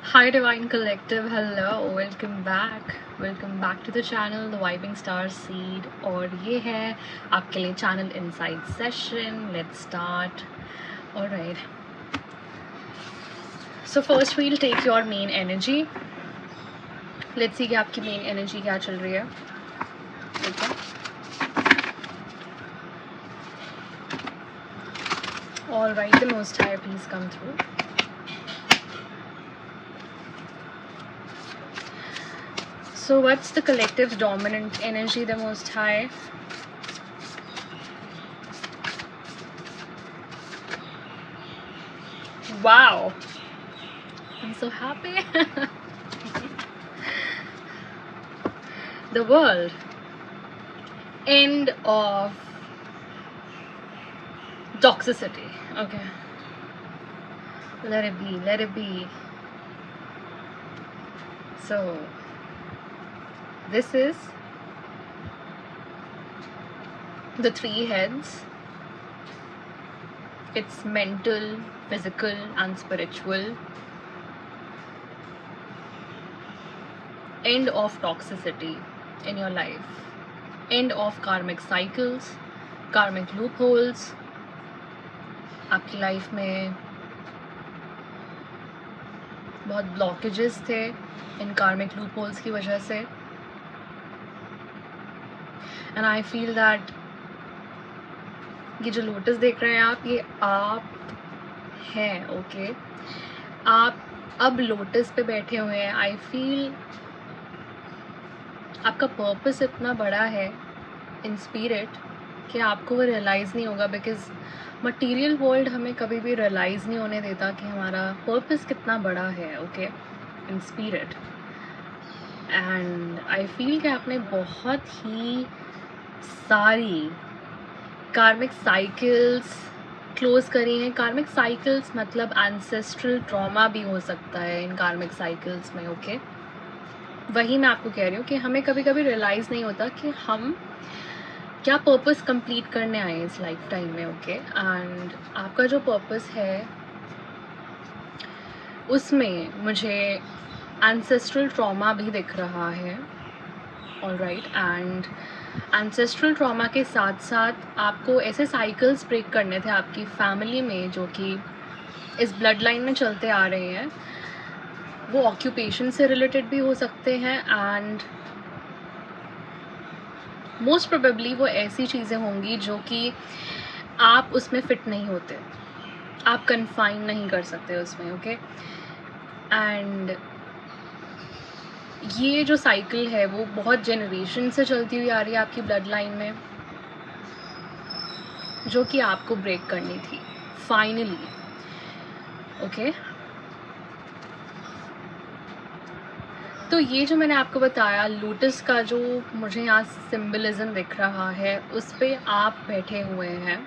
Hi Divine Collective, hello, welcome back. Welcome back to the channel The Vibing Star Seed. और ये है आपके लिए channel insight session. Let's start. Alright. So first we'll take your main energy. Let's see कि आपकी main energy क्या चल रही है. ठीक है. Alright, the Most High, please come through. So what's the collective's dominant energy, the Most High? Wow, I'm so happy. The world. End of toxicity. Okay. Let it be, let it be. So this is the three heads. It's mental, physical and spiritual. End of toxicity in your life. End of karmic cycles, karmic loopholes. आपकी life में बहुत blockages थे इन कार्मिक loopholes की वजह से. And I feel that ये जो लोटस देख रहे हैं आप, ये आप हैं. ओके, आप अब लोटस पे बैठे हुए हैं. आई फील आपका पर्पस इतना बड़ा है इन स्पिरिट कि आपको वो रियलाइज़ नहीं होगा, बिकॉज मटेरियल वर्ल्ड हमें कभी भी रियलाइज़ नहीं होने देता कि हमारा पर्पस कितना बड़ा है. Okay, in spirit. And I feel कि आपने बहुत ही सारी कार्मिक साइकिल्स क्लोज करी हैं. कार्मिक साइकिल्स मतलब एंसेस्ट्रल ट्रॉमा भी हो सकता है इन कार्मिक साइकिल्स में. ओके, वही मैं आपको कह रही हूँ कि हमें कभी कभी रियलाइज़ नहीं होता कि हम क्या पर्पस कंप्लीट करने आए इस लाइफ टाइम में. ओके, एंड आपका जो पर्पस है उसमें मुझे एंसेस्ट्रल ट्रॉमा भी दिख रहा है. ऑलराइट, एंड एंसेस्ट्रल ट्रॉमा के साथ साथ आपको ऐसे साइकिल्स ब्रेक करने थे आपकी फैमिली में जो कि इस ब्लड लाइन में चलते आ रहे हैं. वो ऑक्यूपेशन से रिलेटेड भी हो सकते हैं एंड मोस्ट प्रोबेबली वो ऐसी चीज़ें होंगी जो कि आप उसमें फिट नहीं होते, आप कन्फाइन नहीं कर सकते उसमें. ओके, एंड ये जो साइकिल है वो बहुत जनरेशन से चलती हुई आ रही है आपकी ब्लड लाइन में, जो कि आपको ब्रेक करनी थी फाइनली. ओके, तो ये जो मैंने आपको बताया लोटस का जो मुझे यहाँ सिंबलिज्म दिख रहा है, उस पर आप बैठे हुए हैं.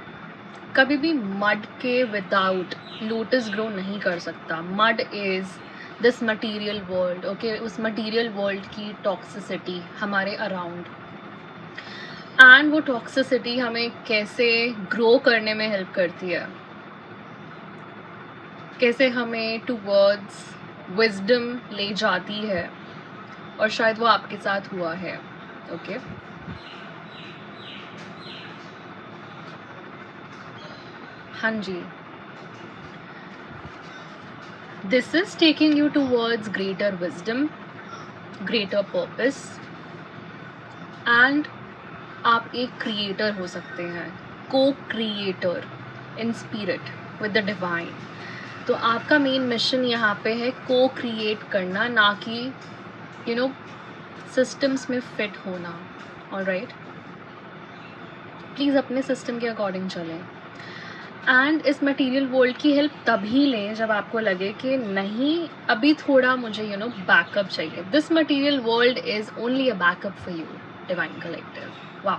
कभी भी मड के विदाउट लोटस ग्रो नहीं कर सकता. Mud is this material world. Okay, उस मटीरियल वर्ल्ड की टॉक्सिसिटी हमारे अराउंड, एंड वो टॉक्सिसिटी हमें कैसे ग्रो करने में हेल्प करती है, कैसे हमें टूवर्ड्स विजडम ले जाती है, और शायद वो आपके साथ हुआ है. ओके, हाँ जी. This is taking you towards greater wisdom, greater purpose, and आप एक क्रिएटर हो सकते हैं, co creator in spirit with the divine. तो आपका मेन मिशन यहाँ पे है को क्रिएट करना, ना कि यू नो सिस्टम्स में फिट होना. ऑलराइट, प्लीज़ अपने सिस्टम के अकॉर्डिंग चलें. एंड इस मटेरियल वर्ल्ड की हेल्प तभी लें जब आपको लगे कि नहीं, अभी थोड़ा मुझे बैकअप चाहिए. This material world is only a backup for you, divine collective. वाह,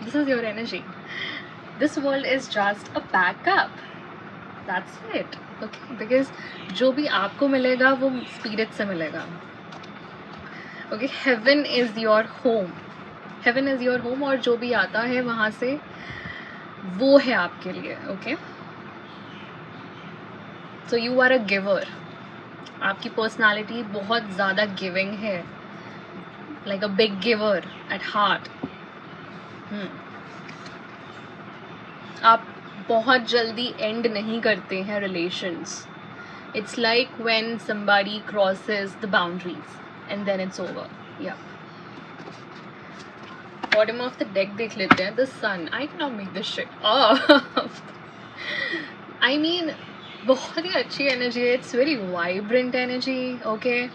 this is your energy. This world is just a backup, that's it. Okay, because जो भी आपको मिलेगा वो स्पिरिट से मिलेगा. Okay, heaven is your home. Heaven is your home, और जो भी आता है वहाँ से वो है आपके लिए. Okay, so you are a giver. आपकी पर्सनालिटी बहुत ज़्यादा गिविंग है, like a big giver at heart. आप बहुत जल्दी एंड नहीं करते हैं relations. It's like when somebody crosses the boundaries and then it's over. Yeah. Bottom of the deck देख लेते हैं। The sun, I can not make this shit up. I mean बहुत ही अच्छी एनर्जी है, it's very vibrant energy. Okay,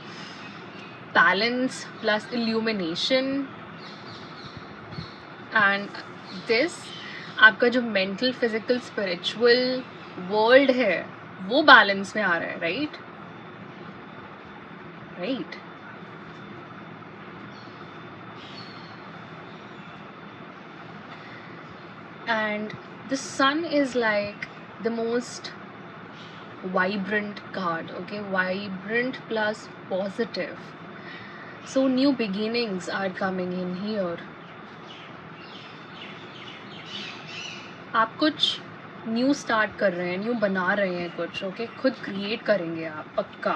balance plus illumination and this आपका जो mental physical spiritual world है वो बैलेंस में आ रहा है, right right. And the sun is like the most vibrant card, okay, vibrant plus positive, so new beginnings are coming in here. आप कुछ new start कर रहे हैं, न्यू बना रहे हैं कुछ, ओके, खुद क्रिएट करेंगे आप पक्का।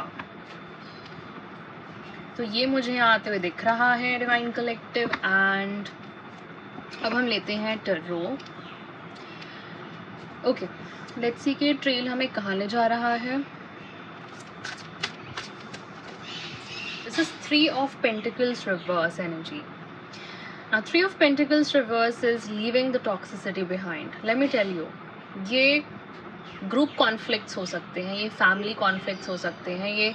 तो ये मुझे यहाँ आते हुए दिख रहा है डिवाइन कलेक्टिव। एंड अब हम लेते हैं टैरो। ओके, लेट्स सी कि ट्रेल हमें कहाँ ले जा रहा है। This is 3 of Pentacles reverse energy. Now 3 of Pentacles reverse is leaving the toxicity behind. Let me tell you, ये ग्रुप कॉन्फ्लिक्ट्स हो सकते हैं, ये फैमिली कॉन्फ्लिक्ट्स हो सकते हैं, ये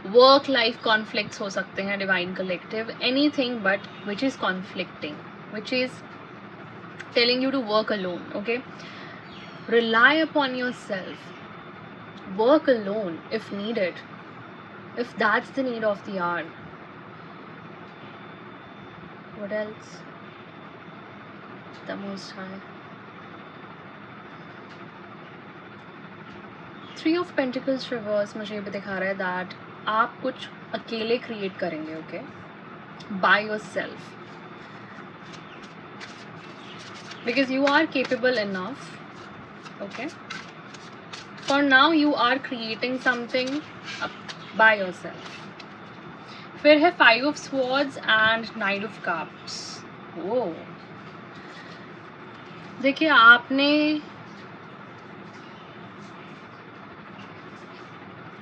वर्क लाइफ कॉन्फ्लिक्ट्स हो सकते हैं divine collective, anything but which is conflicting, which is telling you to work alone, okay? Rely upon yourself. Work alone if needed, if that's the need of the hour. What else? The Most High. 3 of Pentacles reverse मुझे ये भी दिखा रहा है that आप कुछ अकेले create करेंगे, okay? By yourself. Because you are capable enough, okay? For now you are creating something by yourself. फिर है 5 of Swords and Knight of Cups. ओह, देखिए आपने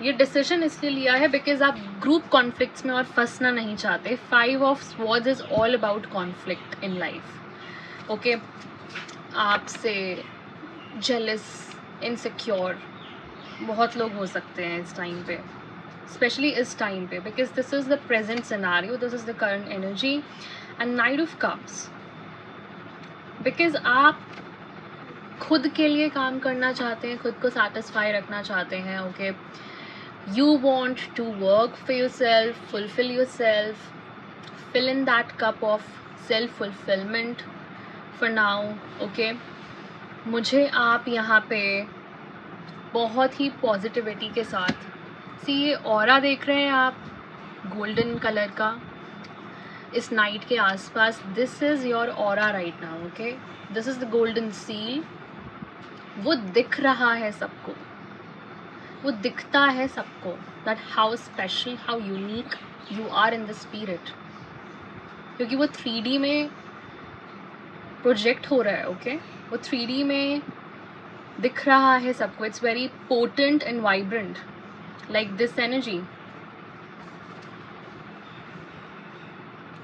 ये डिसीजन इसलिए लिया है बिकॉज आप ग्रुप कॉन्फ्लिक्ट्स में और फंसना नहीं चाहते। 5 of Swords is all about conflict in life, okay? आपसे जेलस, इनसिक्योर बहुत लोग हो सकते हैं इस टाइम पे, स्पेशली इस टाइम पे, because this is the present scenario, this is the current energy. And night of cups, because आप खुद के लिए काम करना चाहते हैं, खुद को सेटिस्फाई रखना चाहते हैं, okay? You want to work for yourself, fulfil yourself, fill in that cup of self fulfillment for now, okay? मुझे आप यहाँ पे बहुत ही पॉजिटिविटी के साथ, सी ये ऑरा देख रहे हैं आप गोल्डन कलर का इस नाइट के आसपास, this is your aura right now, okay? This is the golden seal. वो दिख रहा है सबको, वो दिखता है सबको that how special, how unique you are in the spirit, क्योंकि वो 3D में प्रोजेक्ट हो रहा है, ओके? वो 3D में दिख रहा है सबको। It's very potent and vibrant like this energy,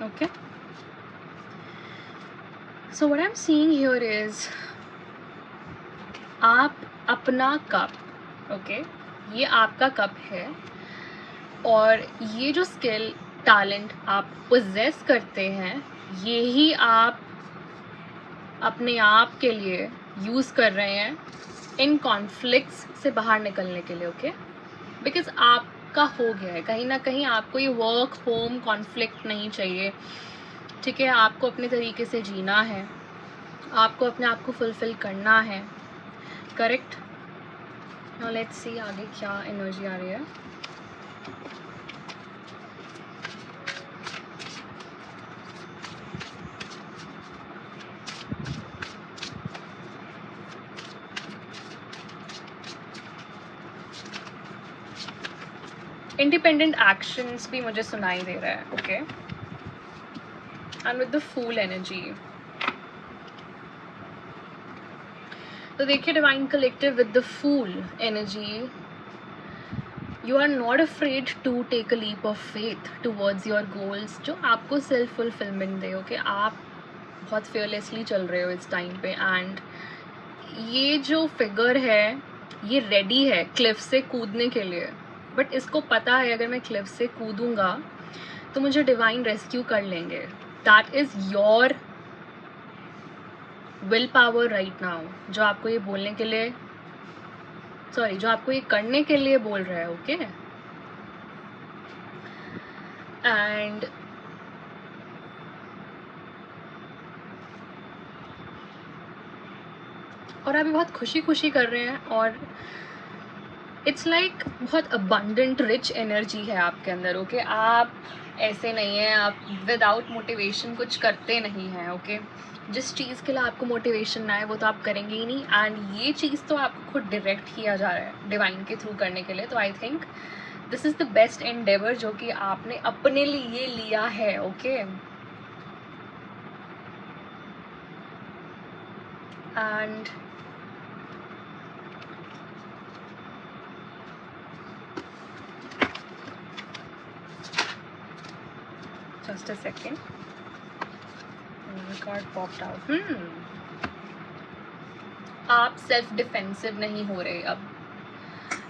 okay? So what I am seeing here is आप अपना कप, ओके, ये आपका कप है और ये जो स्किल टैलेंट आप पोजेस करते हैं, ये ही आप अपने आप के लिए यूज़ कर रहे हैं इन कॉन्फ्लिक्ट्स से बाहर निकलने के लिए, ओके? बिकॉज आपका हो गया है कहीं ना कहीं, आपको ये वर्क होम कॉन्फ्लिक्ट नहीं चाहिए, ठीक है? आपको अपने तरीके से जीना है, आपको अपने आप को फुलफिल करना है, करेक्ट? नाउ लेट्स सी आगे क्या एनर्जी आ रही है। इंडिपेंडेंट एक्शंस भी मुझे सुनाई दे रहा है. Okay, and with the full energy. तो देखिए divine collective, with the full energy, you are not afraid to take a leap of faith towards your goals जो आपको सेल्फ फुलफिलमेंट दे. ओके, आप बहुत फेयरलेसली चल रहे हो इस टाइम पे. एंड ये जो फिगर है ये रेडी है क्लिफ से कूदने के लिए. बट इसको पता है अगर मैं क्लिफ से कूदूंगा तो मुझे डिवाइन रेस्क्यू कर लेंगे. That is your will power right now, जो आपको ये बोलने के लिए, सॉरी, जो आपको ये करने के लिए बोल रहा है. ओके, एंड और आप ये बहुत खुशी खुशी कर रहे हैं. और इट्स लाइक बहुत अबंडेंट रिच एनर्जी है आपके अंदर. ओके, आप ऐसे नहीं हैं, आप विदाउट मोटिवेशन कुछ करते नहीं हैं. ओके, जिस चीज़ के लिए आपको मोटिवेशन ना है वो तो आप करेंगे ही नहीं. एंड ये चीज़ तो आपको खुद डायरेक्ट किया जा रहा है डिवाइन के थ्रू करने के लिए. तो I think this is the best Endeavour जो कि आपने अपने लिए लिया है. Okay, and just a second, card popped out. आप सेल्फ डिफेंसिव नहीं हो रहे अब,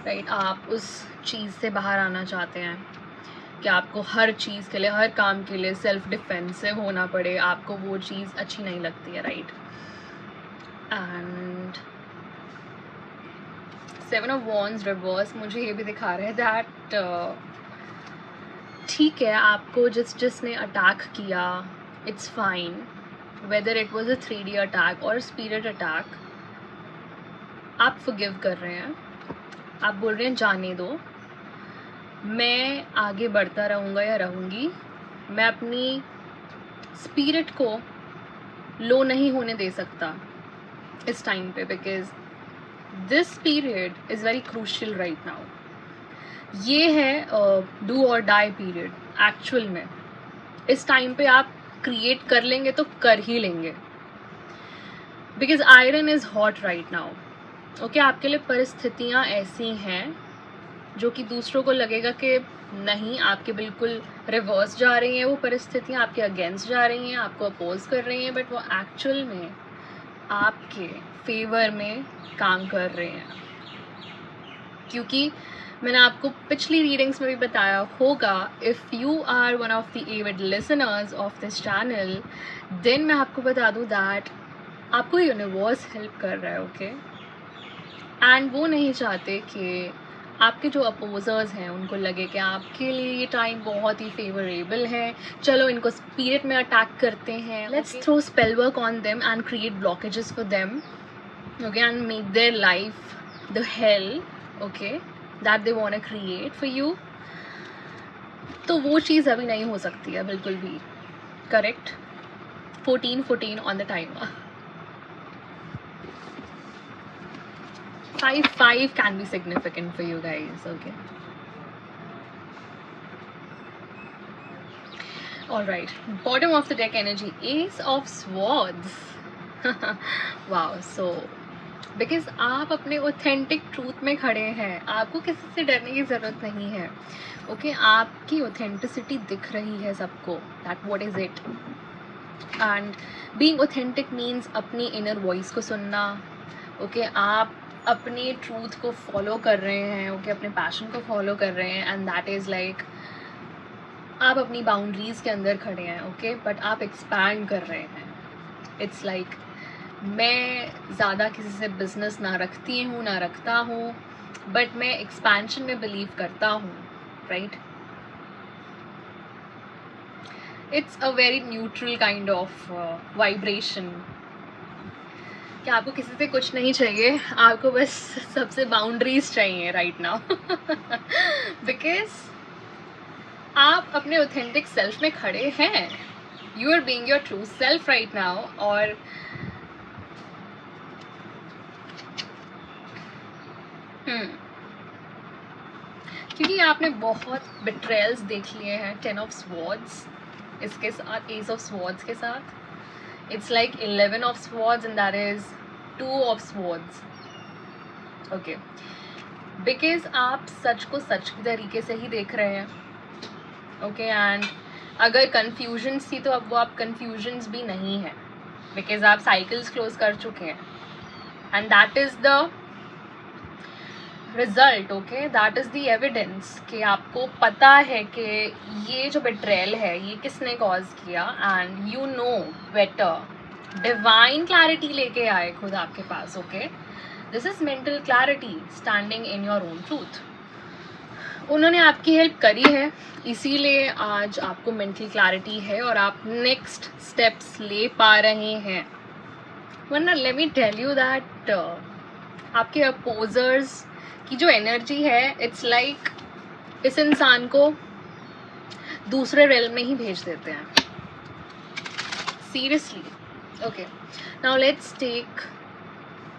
राइट? आप उस चीज़ से बाहर आना चाहते हैं कि आपको हर चीज़ के लिए, हर काम के लिए सेल्फ डिफेंसिव होना पड़े. आपको वो चीज़ अच्छी नहीं लगती है, right? And 7 of wands reverse मुझे ये भी दिखा रहे हैं दैट ठीक है, आपको जिसने अटैक किया, it's fine, whether it was a 3D attack और स्पिरिट अटैक, आप फॉरगिव कर रहे हैं. आप बोल रहे हैं जाने दो, मैं आगे बढ़ता रहूँगा या रहूँगी. मैं अपनी स्पिरिट को लो नहीं होने दे सकता इस टाइम पे, because this period is very crucial right now. ये है डू और डाई पीरियड. एक्चुअल में इस टाइम पे आप क्रिएट कर लेंगे तो कर ही लेंगे, because iron is hot right now. Okay, आपके लिए परिस्थितियाँ ऐसी हैं जो कि दूसरों को लगेगा कि नहीं, आपके बिल्कुल रिवर्स जा रही हैं वो परिस्थितियाँ, आपके अगेंस्ट जा रही हैं, आपको अपोज कर रही हैं, बट वो एक्चुअल में आपके फेवर में काम कर रहे हैं. क्योंकि मैंने आपको पिछली रीडिंग्स में भी बताया होगा, if you are one of the avid listeners of this channel, then मैं आपको बता दूं दैट आपको यूनिवर्स हेल्प कर रहा है. ओके, एंड वो नहीं चाहते कि आपके जो अपोजर्स हैं उनको लगे कि आपके लिए ये टाइम बहुत ही फेवरेबल है, चलो इनको स्पिरिट में अटैक करते हैं, let's throw spell work on them and create blockages for them. Okay, and make their life the hell, okay, that they want to create for you. तो वो चीज़ अभी नहीं हो सकती है बिल्कुल भी. Correct? 14 on the timer. 5 can be significant for you guys. Okay, all right, bottom of the deck energy, Ace of Swords. wow, so because आप अपने ऑथेंटिक ट्रूथ में खड़े हैं, आपको किसी से डरने की ज़रूरत नहीं है. ओके, आपकी ऑथेंटिसिटी दिख रही है सबको, that what is it. And being authentic means अपनी इनर वॉइस को सुनना. ओके, आप अपने ट्रूथ को फॉलो कर रहे हैं. ओके, अपने पैशन को फॉलो कर रहे हैं, एंड दैट इज़ लाइक आप अपनी बाउंड्रीज़ के अंदर खड़े हैं. ओके, बट आप एक्सपैंड कर रहे हैं. इट्स लाइक मैं ज़्यादा किसी से बिजनेस ना रखती हूँ ना रखता हूँ, बट मैं एक्सपेंशन में बिलीव करता हूँ, right? It's a very neutral kind of vibration कि आपको किसी से कुछ नहीं चाहिए, आपको बस सबसे बाउंड्रीज चाहिए राइट नाउ. बिकॉज आप अपने ऑथेंटिक सेल्फ में खड़े हैं. You are being your true self right now. और क्योंकि आपने बहुत बिट्रेयल्स देख लिए हैं 10 ऑफ स्वॉर्ड्स इसके साथ, एस ऑफ स्वॉर्ड्स के साथ, it's like 11 of swords and that is 2 of swords. Okay, because आप सच को सच की तरीके से ही देख रहे हैं. ओके, एंड अगर कन्फ्यूजन्स थी तो अब वो आप कन्फ्यूजन्स भी नहीं है, बिकॉज आप साइकिल्स क्लोज कर चुके हैं and that is the result. Okay, that is the evidence कि आपको पता है कि ये जो बेट्रेयल है ये किसने कॉज किया and you know better. Divine clarity लेके आए खुद आपके पास. Okay, this is mental clarity standing in your own truth. उन्होंने आपकी हेल्प करी है, इसीलिए आज आपको मेंटल क्लैरिटी है और आप नेक्स्ट स्टेप्स ले पा रहे हैं. वरना let me tell you that आपके अपोजर्स की जो एनर्जी है, इट्स लाइक इस इंसान को दूसरे रेल में ही भेज देते हैं, seriously. Okay, now let's take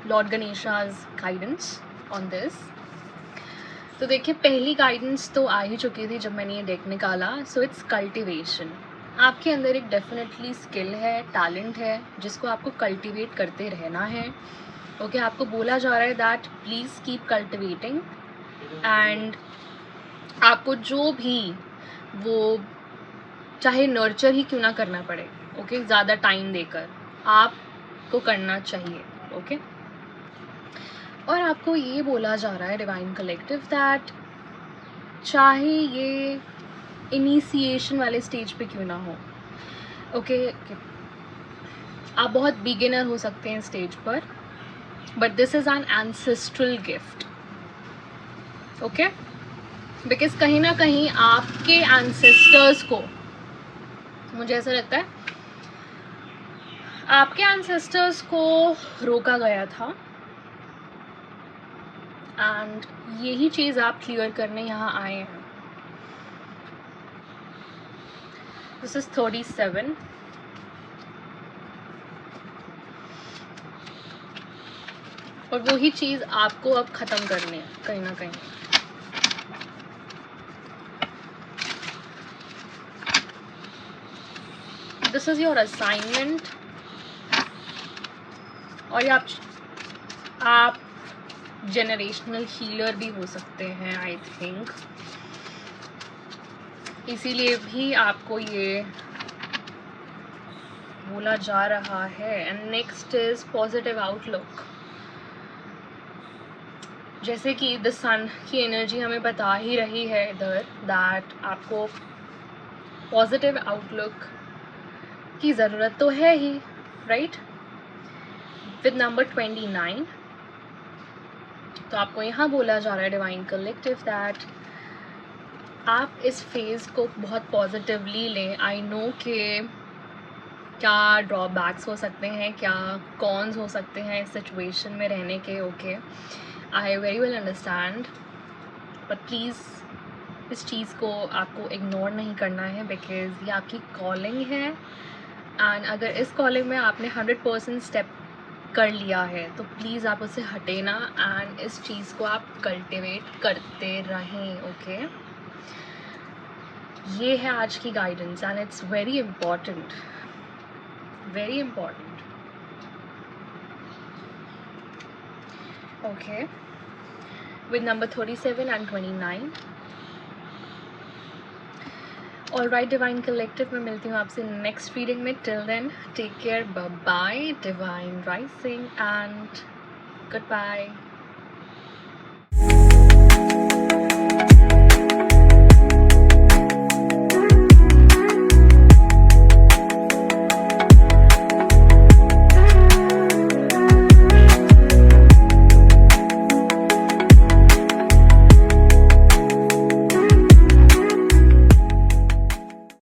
lord Ganesha's guidance on this. तो देखिए, पहली गाइडेंस तो आ ही चुकी थी जब मैंने ये डेक निकाला. So it's cultivation. आपके अंदर एक डेफिनेटली स्किल है, टैलेंट है, जिसको आपको कल्टिवेट करते रहना है. ओके, आपको बोला जा रहा है that please keep cultivating and आपको जो भी वो चाहे नर्चर ही क्यों ना करना पड़े, ओके, ज़्यादा टाइम देकर आपको करना चाहिए. ओके, और आपको ये बोला जा रहा है डिवाइन कलेक्टिव दैट चाहे ये इनिशिएशन वाले स्टेज पे क्यों ना हो, ओके, आप बहुत बिगिनर हो सकते हैं स्टेज पर, but this is an ancestral gift. Okay, because कहीं ना कहीं आपके एंसेस्टर्स को, मुझे ऐसा लगता है आपके एंसेस्टर्स को रोका गया था एंड यही चीज़ आप क्लियर करने यहाँ आए हैं. This is 37. और वही चीज़ आपको अब ख़त्म करनी है कहीं ना कहीं. This is your assignment. और आप जनरेशनल हीलर भी हो सकते हैं आई थिंक, इसीलिए भी आपको ये बोला जा रहा है. And next is positive outlook. जैसे कि द सन की एनर्जी हमें बता ही रही है इधर दैट आपको पॉजिटिव आउटलुक की ज़रूरत तो है ही, राइट. विद नंबर 29 तो आपको यहाँ बोला जा रहा है डिवाइन कलेक्टिव दैट आप इस फेज़ को बहुत पॉजिटिवली लें. आई नो कि क्या ड्रॉबैक्स हो सकते हैं, क्या कॉन्स हो सकते हैं इस सिचुएशन में रहने के. Okay, I very well understand, but please इस चीज़ को आपको इग्नोर नहीं करना है, बिकॉज ये आपकी कॉलिंग है. एंड अगर इस कॉलिंग में आपने 100% स्टेप कर लिया है तो प्लीज़ आप उससे हटे ना एंड इस चीज़ को आप कल्टिवेट करते रहें. ओके, ये है आज की guidance and it's very important, very important. Okay, with number 37 and 29. Alright divine collective में मिलती हूँ आपसे नेक्स्ट रीडिंग में. Till then take care, bye bye, divine rising and good bye.